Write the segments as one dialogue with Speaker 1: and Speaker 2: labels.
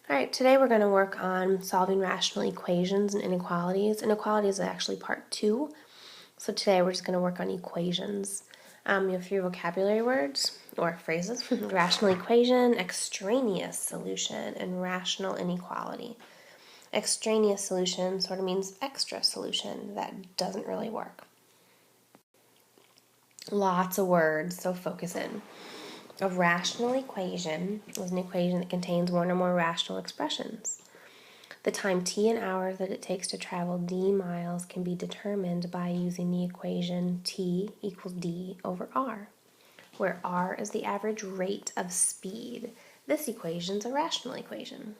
Speaker 1: All right, today we're going to work on solving rational equations and inequalities. Inequalities is actually part 2. So today we're just going to work on equations. You have 3 vocabulary words or phrases: rational equation, extraneous solution, and rational inequality. Extraneous solution sort of means extra solution that doesn't really work. Lots of words, so focus in. A rational equation is an equation that contains one or more rational expressions. The time t in hours that it takes to travel d miles can be determined by using the equation t equals d over r, where r is the average rate of speed. This equation is a rational equation.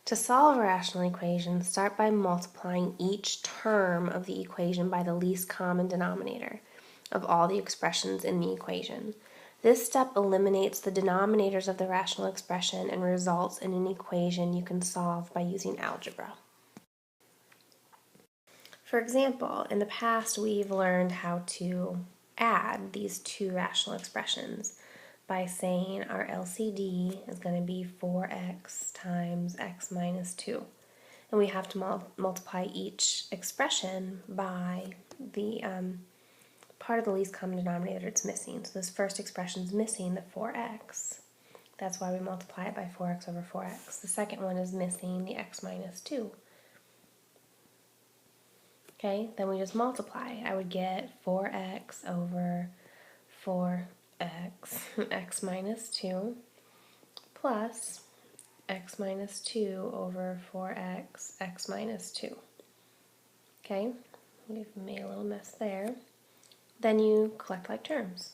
Speaker 1: To solve a rational equation, start by multiplying each term of the equation by the least common denominator of all the expressions in the equation. This step eliminates the denominators of the rational expression and results in an equation you can solve by using algebra. For example, in the past we've learned how to add these 2 rational expressions by saying our LCD is going to be 4x times x minus 2. And we have to multiply each expression by the part of the least common denominator it's missing. So this first expression is missing the 4x. That's why we multiply it by 4x over 4x. The second one is missing the x minus 2. Okay, then we just multiply. I would get 4x over 4x, x minus 2, plus x minus 2 over 4x, x minus 2. Okay, we've made a little mess there. Then you collect like terms.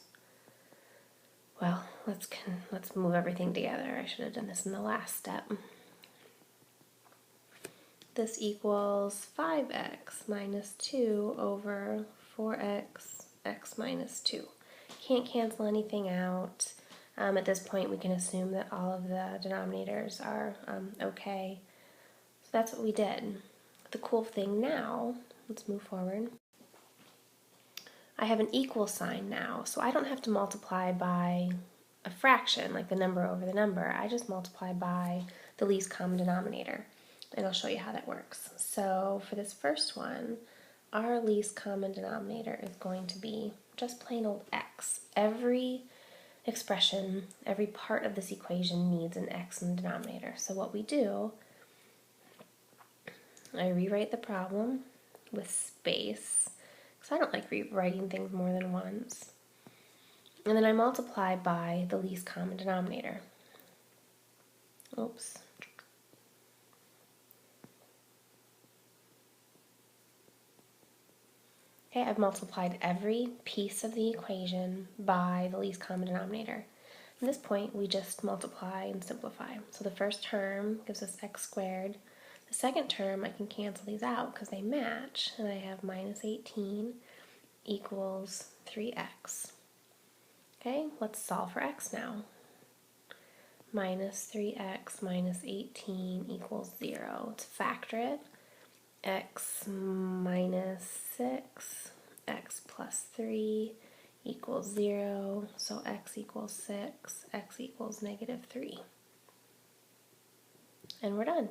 Speaker 1: Well, let's move everything together. I should have done this in the last step. This equals 5x minus 2 over 4x, x minus 2. Can't cancel anything out. At this point, we can assume that all of the denominators are okay. So that's what we did. The cool thing now, let's move forward. I have an equal sign now, so I don't have to multiply by a fraction, like the number over the number. I just multiply by the least common denominator, and I'll show you how that works. So for this first one, our least common denominator is going to be just plain old x. Every expression, every part of this equation needs an x in the denominator. So what we do, I rewrite the problem with space, because I don't like rewriting things more than once. And then I multiply by the least common denominator. Oops. Okay, I've multiplied every piece of the equation by the least common denominator. At this point, we just multiply and simplify. So the first term gives us x squared. The second term, I can cancel these out because they match, and I have minus 18 equals 3x. Okay, let's solve for x now. Minus 3x minus 18 equals 0. Let's factor it. X minus 6, x plus 3 equals 0. So x equals 6, x equals negative 3. And we're done.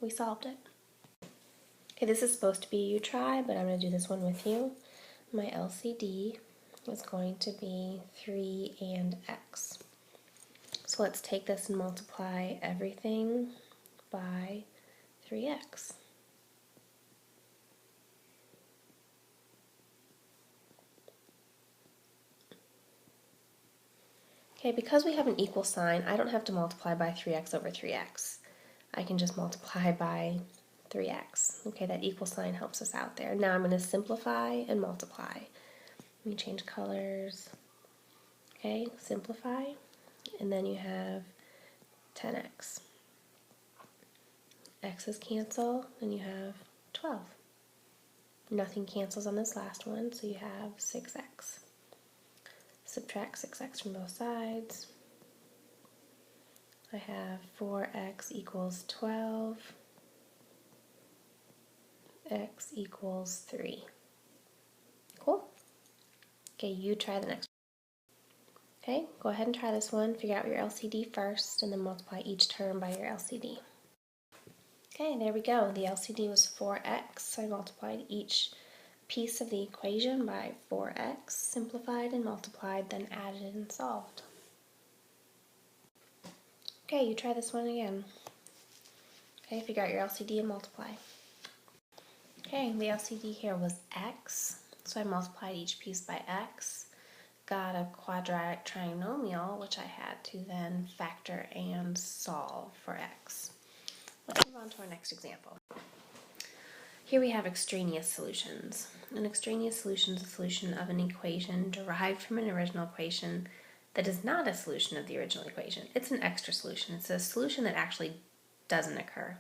Speaker 1: We solved it. Okay, this is supposed to be you try, but I'm going to do this one with you. My LCD is going to be 3 and x. So let's take this and multiply everything by 3x. Okay, because we have an equal sign, I don't have to multiply by 3x over 3x. I can just multiply by 3x. Okay, that equal sign helps us out there. Now I'm going to simplify and multiply. Let me change colors. Okay, simplify, and then you have 10x. X's cancel, and you have 12. Nothing cancels on this last one, so you have 6x. Subtract 6x from both sides. I have 4x equals 12. X equals 3. Cool? Okay, you try the next one. Okay, go ahead and try this one. Figure out your LCD first, and then multiply each term by your LCD. Okay, there we go. The LCD was 4x. I multiplied each piece of the equation by 4x, simplified and multiplied, then added and solved. Okay, you try this one again. Okay, figure out your LCD and multiply. Okay, the LCD here was x, so I multiplied each piece by x, got a quadratic trinomial, which I had to then factor and solve for x. Let's move on to our next example. Here we have extraneous solutions. An extraneous solution is a solution of an equation derived from an original equation that is not a solution of the original equation. It's an extra solution. It's a solution that actually doesn't occur.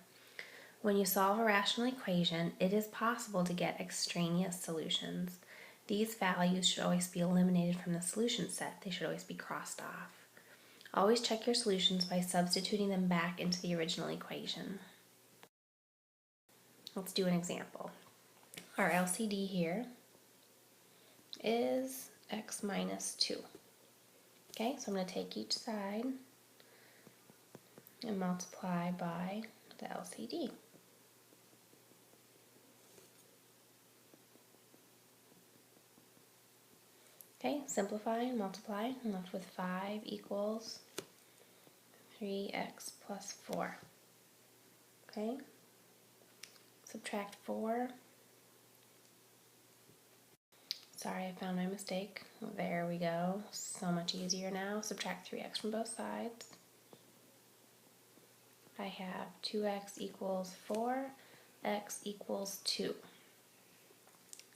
Speaker 1: When you solve a rational equation, it is possible to get extraneous solutions. These values should always be eliminated from the solution set. They should always be crossed off. Always check your solutions by substituting them back into the original equation. Let's do an example. Our LCD here is x minus 2. Okay, so I'm going to take each side and multiply by the LCD. Okay, simplify and multiply. I'm left with 5 equals 3x plus 4. Okay, subtract 4. Sorry, I found my mistake. There we go. So much easier now. Subtract 3x from both sides. I have 2x equals 4, x equals 2.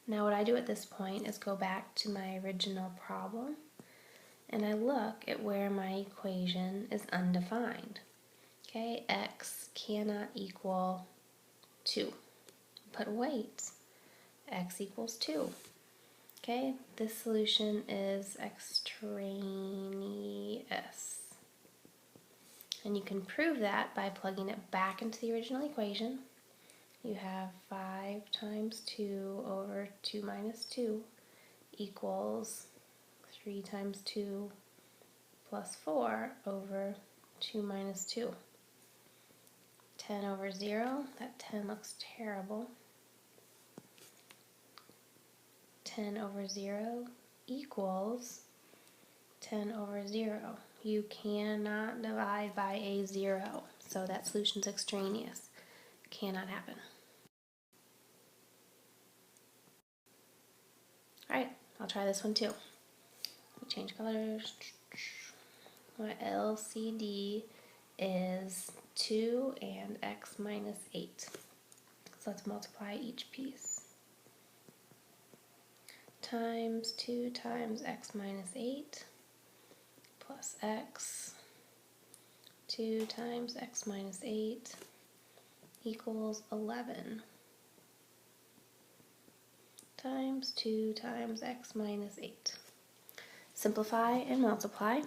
Speaker 1: Now what I do at this point is go back to my original problem and I look at where my equation is undefined. Okay, x cannot equal 2. But wait, x equals 2. Okay, this solution is extraneous. And you can prove that by plugging it back into the original equation. You have 5 times 2 over 2 minus 2 equals 3 times 2 plus 4 over 2 minus 2. 10 over 0, that 10 looks terrible. 10 over 0 equals 10 over 0. You cannot divide by a 0, so that solution's extraneous. Cannot happen. Alright, I'll try this one too. Let me change colors. My LCD is 2 and x minus 8. So let's multiply each piece. Times 2 times x minus 8 plus x. 2 times x minus 8 equals 11 times 2 times x minus 8. Simplify and multiply.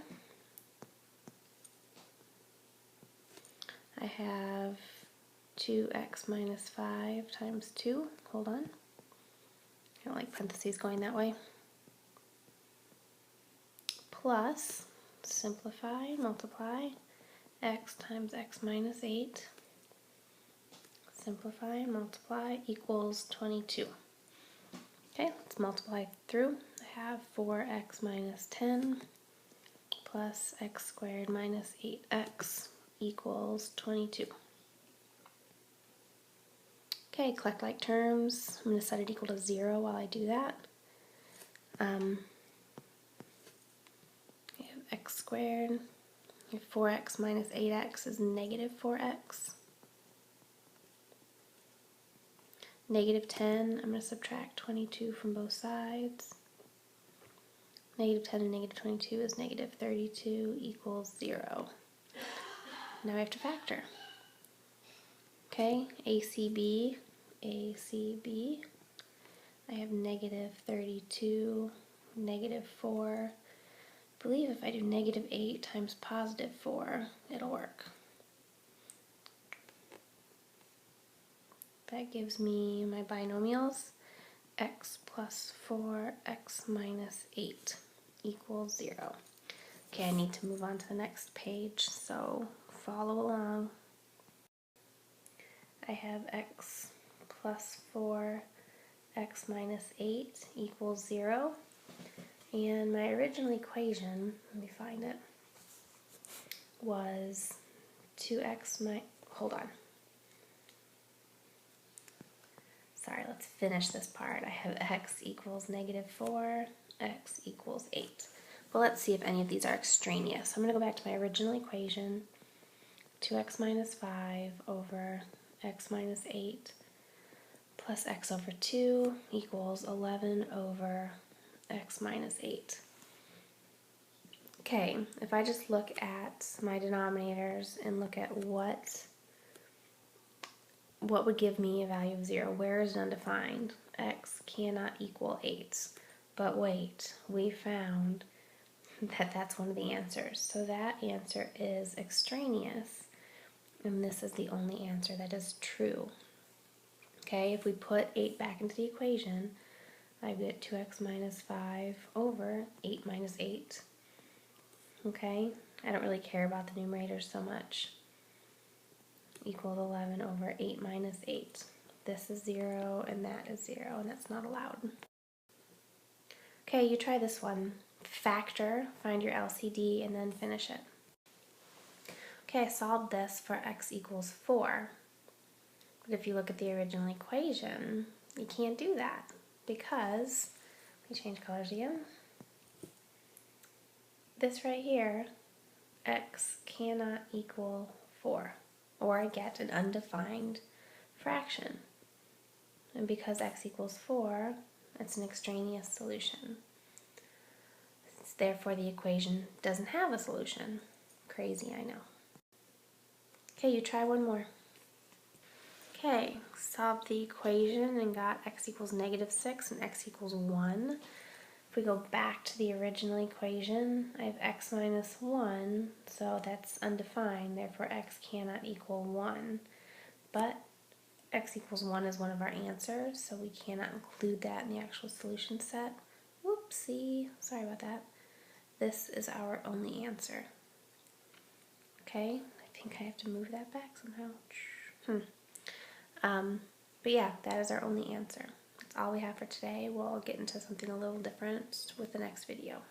Speaker 1: I have 2x minus 5 times 2. Hold on. I don't like parentheses going that way. Plus, simplify and multiply, x times x minus 8. Simplify and multiply equals 22. Okay, let's multiply through. I have 4x minus 10 plus x squared minus 8x equals 22. Okay, collect like terms. I'm going to set it equal to 0 while I do that. We have x squared. We have 4x minus 8x is negative 4x. Negative 10, I'm going to subtract 22 from both sides. Negative 10 and negative 22 is negative 32 equals 0. Now we have to factor. Okay, ACB, ACB. I have negative 32, negative 4. I believe if I do negative 8 times positive 4, it'll work. That gives me my binomials, x plus 4, x minus 8 equals 0. Okay, I need to move on to the next page, so follow along. I I have x plus 4, x minus 8 equals 0. And my original equation, let me find it, was 2x hold on. Sorry, let's finish this part. I have x equals negative 4, x equals 8. Well, let's see if any of these are extraneous. I'm going to go back to my original equation, 2x minus 5 over x minus 8 plus x over 2 equals 11 over x minus 8. Okay, if I just look at my denominators and look at what would give me a value of 0, where is it undefined? X cannot equal 8. But wait, we found that that's one of the answers. So that answer is extraneous, and this is the only answer that is true. Okay, if we put 8 back into the equation, I get 2x minus 5 over 8 minus 8. Okay, I don't really care about the numerators so much. Equals 11 over 8 minus 8. This is 0 and that is 0, and that's not allowed. Okay, you try this one. Factor, find your LCD, and then finish it. Okay, I solved this for x equals 4. But if you look at the original equation, you can't do that because, let me change colors again. This right here, x cannot equal 4, or I get an undefined fraction. And because x equals 4, it's an extraneous solution. Therefore, the equation doesn't have a solution. Crazy, I know. Okay, you try one more. Okay, solved the equation and got x equals negative 6 and x equals 1. If we go back to the original equation, I have x minus 1, so that's undefined, therefore x cannot equal 1. But x equals 1 is one of our answers, so we cannot include that in the actual solution set. Whoopsie, sorry about that. This is our only answer. Okay, I think I have to move that back somehow. But yeah, that is our only answer. That's all we have for today. We'll get into something a little different with the next video.